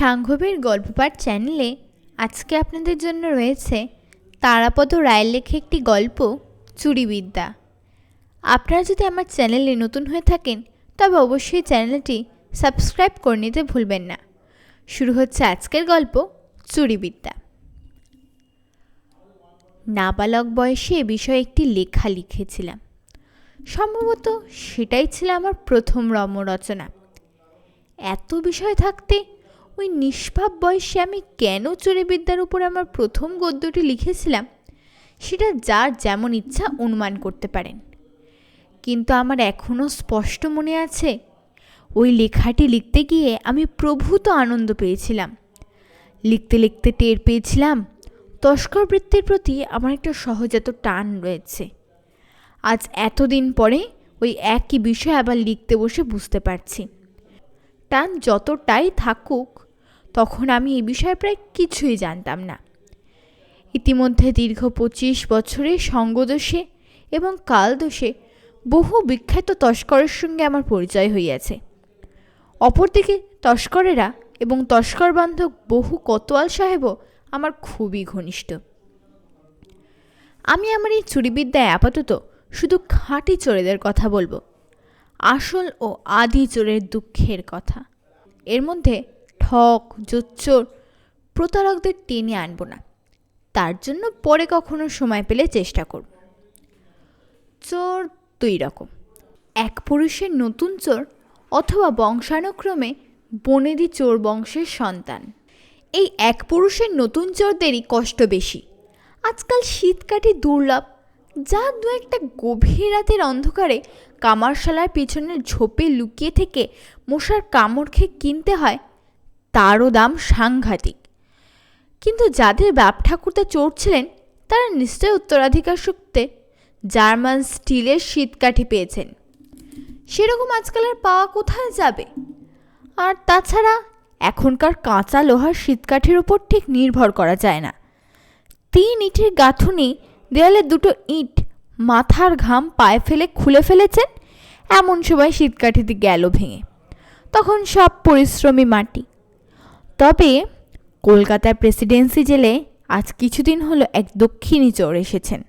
সাংঘবের গল্পপাঠ চ্যানেলে আজকে আপনাদের জন্য রয়েছে তারাপদ রায়ের লেখা একটি গল্প, চুরিবিদ্যা। আপনারা যদি আমার চ্যানেলে নতুন হয়ে থাকেন তবে অবশ্যই চ্যানেলটি সাবস্ক্রাইব করে নিতে ভুলবেন না। শুরু হচ্ছে আজকের গল্প, চুরিবিদ্যা। নাবালক বয়সে এ বিষয়ে একটি লেখা লিখেছিলাম। সম্ভবত সেটাই ছিল আমার প্রথম রম্যরচনা। এত বিষয় থাকতে ওই নিষ্পাপ বয়সে আমি কেন চুরিবিদ্যার উপর আমার প্রথম গদ্যটি লিখেছিলাম সেটা যার যেমন ইচ্ছা অনুমান করতে পারেন। কিন্তু আমার এখনও স্পষ্ট মনে আছে, ওই লেখাটি লিখতে গিয়ে আমি প্রভূত আনন্দ পেয়েছিলাম। লিখতে লিখতে টের পেয়েছিলাম তস্কর বৃত্তির প্রতি আমার একটা সহজাত টান রয়েছে। আজ এতদিন পরে ওই একই বিষয় আবার লিখতে বসে বুঝতে পারছি। টান যতটাই থাকুক, তখন আমি এই বিষয়ে প্রায় কিছুই জানতাম না। ইতিমধ্যে দীর্ঘ 25 বছরের সঙ্গদোষে এবং কালদোষে বহু বিখ্যাত তস্করের সঙ্গে আমার পরিচয় হইয়াছে। অপরদিকে তস্করেরা এবং তস্কর বান্ধব বহু কোতোয়াল সাহেবও আমার খুবই ঘনিষ্ঠ। আমি আমার এই চুরিবিদ্যায় আপাতত শুধু খাঁটি চোরেদের কথা বলবো, আসল ও আদি চোরের দুঃখের কথা। এর মধ্যে ঠক, জোচ্চোর, প্রতারকদের টেনে আনব না। তার জন্য পরে কখনো সময় পেলে চেষ্টা করব। চোর দুই রকম, এক পুরুষের নতুন চোর অথবা বংশানুক্রমে বনেদি চোর বংশের সন্তান। এই এক পুরুষের নতুন চোরদেরই কষ্ট বেশি। আজকাল শীতকাঠি দুর্লভ, যা দু একটা গভীর রাতের অন্ধকারে কামারশালার পিছনের ঝোপে লুকিয়ে থেকে মশার কামড় খেয়ে কিনতে হয়, তারও দাম সাংঘাতিক। কিন্তু যাদের বাপ ঠাকুরদা চোর ছিলেন তারা নিশ্চয় উত্তরাধিকার সূত্রে জার্মান স্টিলের শীতকাঠি পেয়েছেন। সেরকম আজকাল আর পাওয়া কোথায় যাবে? আর তাছাড়া এখনকার কাঁচা লোহার শীতকাঠির ওপর ঠিক নির্ভর করা যায় না। 3 ইটের গাঁথুনি দেয়ালে 2টো ইট মাথার ঘাম পায়ে ফেলে খুলে ফেলেছেন, এমন সময় শীতকাঠিতে গেল ভেঙে। তখন সব পরিশ্রমী মাটি। তবে কলকাতার প্রেসিডেন্সি জেলে আজ কিছুদিন হলো এক দক্ষিণী চোর এসেছেন।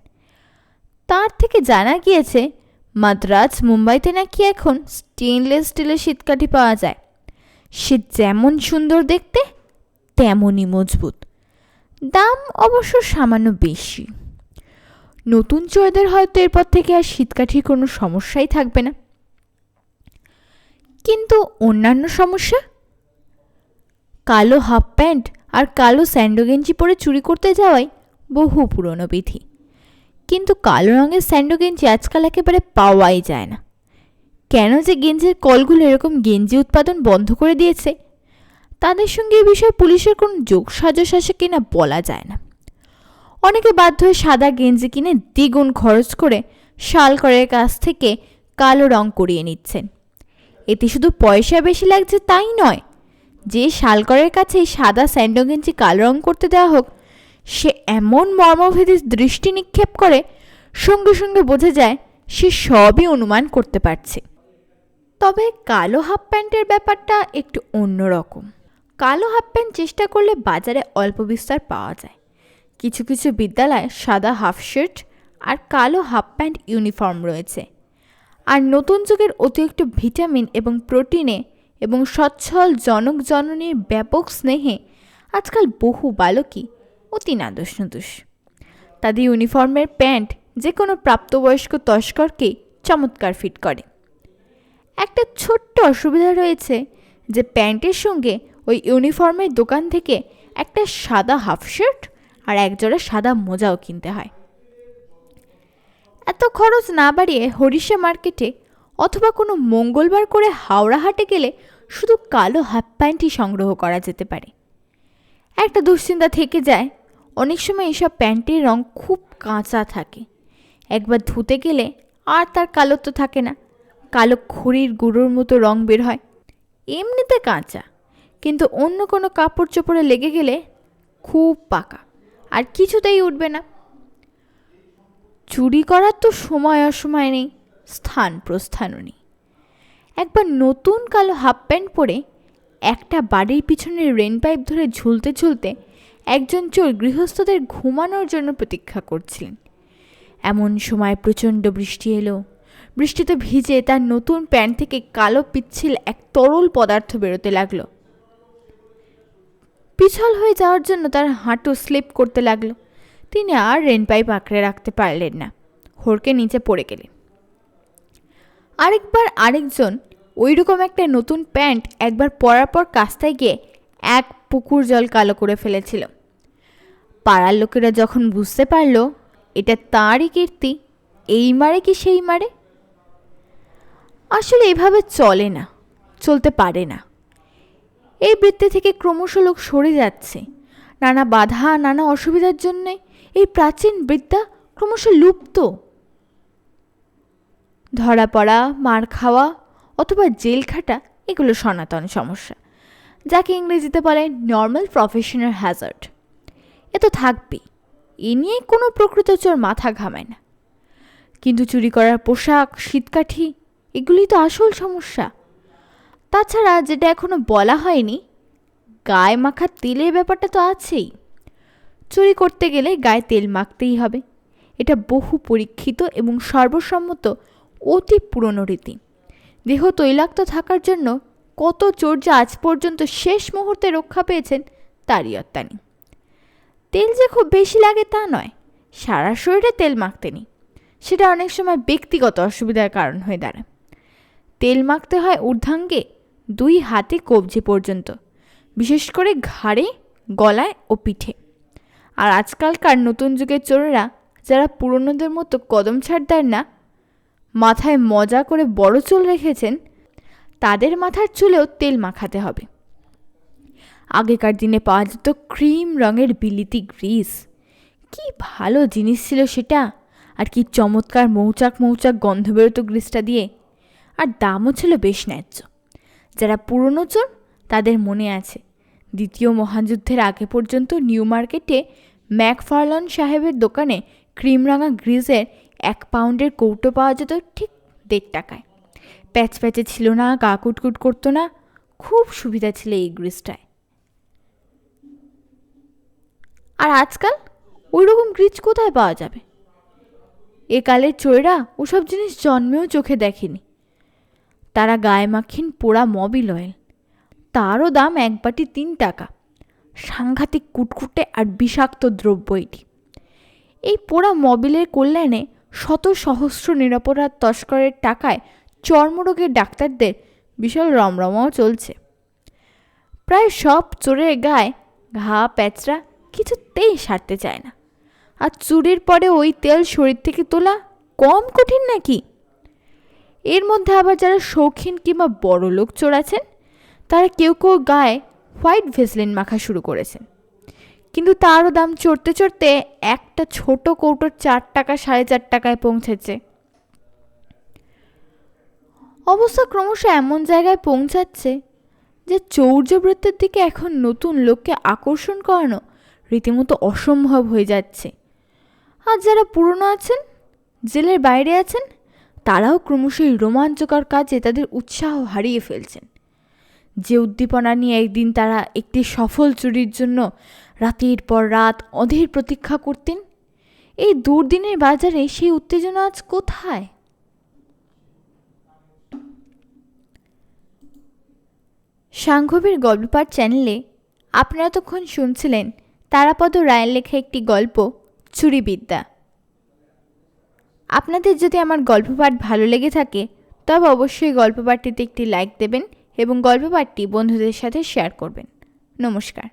তার থেকে জানা গিয়েছে মাদ্রাজ, মুম্বাইতে নাকি এখন স্টেনলেস স্টিলের শীতকাঠি পাওয়া যায়। সে যেমন সুন্দর দেখতে তেমনই মজবুত, দাম অবশ্য সামান্য বেশি। নতুন চোরদের হয়তো এরপর থেকে আর শীতকাঠির কোনো সমস্যাই থাকবে না। কিন্তু অন্যান্য সমস্যা, কালো হাফ প্যান্ট আর কালো স্যান্ডো গেঞ্জি পরে চুরি করতে যাওয়াই বহু পুরনো বিধি। কিন্তু কালো রঙের স্যান্ডো গেঞ্জি আজকাল একেবারে পাওয়াই যায় না। কেন যে গেঞ্জির কলগুলো এরকম গেঞ্জি উৎপাদন বন্ধ করে দিয়েছে, তাদের সঙ্গে এই বিষয়ে পুলিশের কোনো যোগসাজশ আছে কিনা বলা যায় না। অনেকে বাধ্য হয়ে সাদা গেঞ্জি কিনে দ্বিগুণ খরচ করে শালকরের কাছ থেকে কালো রং করিয়ে নিচ্ছেন। এতে শুধু পয়সা বেশি লাগছে তাই নয়, যে শালকরের কাছে সাদা স্যান্ডো গেঞ্জি কালো রং করতে দেওয়া হোক, সে এমন মর্মভেদী দৃষ্টি নিক্ষেপ করে সঙ্গে সঙ্গে বোঝা যায় সে সবই অনুমান করতে পারছে। তবে কালো হাফ প্যান্টের ব্যাপারটা একটু অন্যরকম। কালো হাফ প্যান্ট চেষ্টা করলে বাজারে অল্প বিস্তার পাওয়া যায়। কিছু কিছু বিদ্যালয়ে সাদা হাফ শার্ট আর কালো হাফ প্যান্ট ইউনিফর্ম রয়েছে। আর নতুন যুগের অতিরিক্ত ভিটামিন এবং প্রোটিনে এবং সচ্ছল জনক জননীর ব্যাপক স্নেহে আজকাল বহু বালকই অতি নাদোষ নুদোষ। তাদের ইউনিফর্মের প্যান্ট যে কোনো প্রাপ্তবয়স্ক তস্করকেই চমৎকার ফিট করে। একটা ছোট্ট অসুবিধা রয়েছে যে প্যান্টের সঙ্গে ওই ইউনিফর্মের দোকান থেকে একটা সাদা হাফ শার্ট আর একজোড়া সাদা মোজাও কিনতে হয়। এত খরচ না বাড়িয়ে হরিষা মার্কেটে অথবা কোনো মঙ্গলবার করে হাওড়া হাটে গেলে শুধু কালো হাফ প্যান্টই সংগ্রহ করা যেতে পারে। একটা দুশ্চিন্তা থেকে যায়, অনেক সময় এসব প্যান্টের রং খুব কাঁচা থাকে। একবার ধুতে গেলে আর তার কালোত্ব থাকে না, কালো খড়ির গুঁড়োর মতো রং বের হয়। এমনিতে কাঁচা, কিন্তু অন্য কোনো কাপড় চোপড়ে লেগে গেলে খুব পাকা, আর কিছুতেই উঠবে না। চুরি করার তো সময় অসময় নেই, স্থান প্রস্থানও নেই। একবার নতুন কালো হাফ প্যান্ট পরে একটা বাড়ির পিছনে রেন পাইপ ধরে ঝুলতে ঝুলতে একজন চোর গৃহস্থদের ঘুমানোর জন্য প্রতীক্ষা করছিলেন। এমন সময় প্রচণ্ড বৃষ্টি এলো। বৃষ্টিতে ভিজে তার নতুন প্যান্ট থেকে কালো পিচ্ছিল এক তরল পদার্থ বেরোতে লাগলো। পিছল হয়ে যাওয়ার জন্য তার হাঁটু স্লিপ করতে লাগলো। তিনি আর রেন পাইপ আঁকড়ে রাখতে পারলেন না, হড়কে নিচে পড়ে গেলেন। আরেকবার আরেকজন ওইরকম একটা নতুন প্যান্ট একবার পরার পর কাস্তায় গিয়ে এক পুকুর জল কালো করে ফেলেছিল। পাড়ার লোকেরা যখন বুঝতে পারল এটা তাঁরই কীর্তি, এই মারে কি সেই মারে। আসলে এভাবে চলে না, চলতে পারে না। এই বৃত্তি থেকে ক্রমশ লোক সরে যাচ্ছে। নানা বাধা, নানা অসুবিধার জন্য এই প্রাচীন বিদ্যা ক্রমশ লুপ্ত। ধরা পড়া, মার খাওয়া অথবা জেল খাটা এগুলো সনাতন সমস্যা, যাকে ইংরেজিতে বলে নর্মাল প্রফেশনাল হ্যাজার্ড। এ তো থাকবেই, এ নিয়ে কোনো প্রকৃত চোর মাথা ঘামায় না। কিন্তু চুরি করার পোশাক, শীতকাঠি এগুলি তো আসল সমস্যা। তাছাড়া যেটা এখনো বলা হয়নি, গায়ে মাখা তেলের ব্যাপারটা তো আছেই। চুরি করতে গেলে গায়ে তেল মাখতেই হবে। এটা বহু পরীক্ষিত এবং সর্বসম্মত অতি পুরনো রীতি। দেহ তৈলাক্ত থাকার জন্য কত চোর যে আজ পর্যন্ত শেষ মুহূর্তে রক্ষা পেয়েছেন তারই অত্যা নেই। তেল যে খুব বেশি লাগে তা নয়, সারা শরীরে তেল মাখতে নেই। সেটা অনেক সময় ব্যক্তিগত অসুবিধার কারণ হয়ে দাঁড়ায়। তেল মাখতে হয় ঊর্ধ্বাঙ্গে 2 হাতে কবজি পর্যন্ত, বিশেষ করে ঘাড়ে, গলায় ও পিঠে। আর আজকালকার নতুন যুগের চোরেরা যারা পুরনোদের মতো কদম ছাড় দেন না, মাথায় মজা করে বড় চুল রেখেছেন, তাদের মাথার চুলেও তেল মাখাতে হবে। আগেকার দিনে পাওয়া যেত ক্রিম রঙের বিলিতি গ্রিস। কি ভালো জিনিস ছিল সেটা, আর কি চমৎকার মৌচাক মৌচাক গন্ধ বেরোতো গ্রিসটা দিয়ে। আর দামও ছিল বেশ ন্যায্য। যারা পুরনো চোর তাদের মনে আছে, দ্বিতীয় মহাযুদ্ধের আগে পর্যন্ত নিউ মার্কেটে ম্যাকফার্লন সাহেবের দোকানে ক্রিমরাঙা গ্রিজের 1 পাউন্ডের কৌটো পাওয়া যেত ঠিক 1.5 টাকায়। প্যাচ প্যাচে ছিল না, গা কুটকুট করতো না, খুব সুবিধা ছিল এই গ্রিজটায়। আর আজকাল ওই রকম গ্রিজ কোথায় পাওয়া যাবে? একালের চোরেরা ওসব জিনিস জন্মেও চোখে দেখেনি। তারা গায়ে মাখিন পোড়া মবিল অয়েল, তারও দাম 1 বাটি 3 টাকা। সাংঘাতিক কুটকুটে আর বিষাক্ত দ্রব্য এটি। এই পোড়া মবিলের কল্যাণে শত সহস্র নিরপরাধ তস্করের টাকায় চর্মরোগের ডাক্তারদের বিশাল রমরমাও চলছে। প্রায় সব চোরের গায়ে ঘা প্যাচরা কিছুতেই সারতে চায় না। আর চুরির পরে ওই তেল শরীর থেকে তোলা কম কঠিন নাকি? এর মধ্যে আবার যারা শৌখিন কিংবা বড় লোক চোর আছেন, তারা কেউ কেউ গায়ে হোয়াইট ভেসলিন মাখা শুরু করেছেন। কিন্তু তারও দাম চড়তে চড়তে একটা ছোট কৌটোর 4 টাকা 4.5 টাকায় পৌঁছেছে। অবস্থা ক্রমশ এমন জায়গায় পৌঁছাচ্ছে যে চৌর্যবৃত্তির দিকে এখন নতুন লোককে আকর্ষণ করানো রীতিমতো অসম্ভব হয়ে যাচ্ছে। আর যারা পুরনো আছেন, জেলের বাইরে আছেন, তারাও ক্রমশই রোমাঞ্চকর কাজে তাদের উৎসাহ হারিয়ে ফেলছেন। যে উদ্দীপনা নিয়ে একদিন তারা একটি সফল চুরির জন্য রাতের পর রাত অধীর প্রতীক্ষা করতেন, এই দুর্দিনের বাজারে সেই উত্তেজনা আজ কোথায়? সাংঘবীর গল্পপাঠ চ্যানেলে আপনারা তখন শুনছিলেন তারাপদ রায়ের লেখা একটি গল্প, চুরিবিদ্যা। আপনাদের যদি আমার গল্পপাঠ ভালো লেগে থাকে তবে অবশ্যই গল্পপাঠটিতে একটি লাইক দেবেন এবং গল্পপাঠটি বন্ধুদের সাথে শেয়ার করবেন। নমস্কার।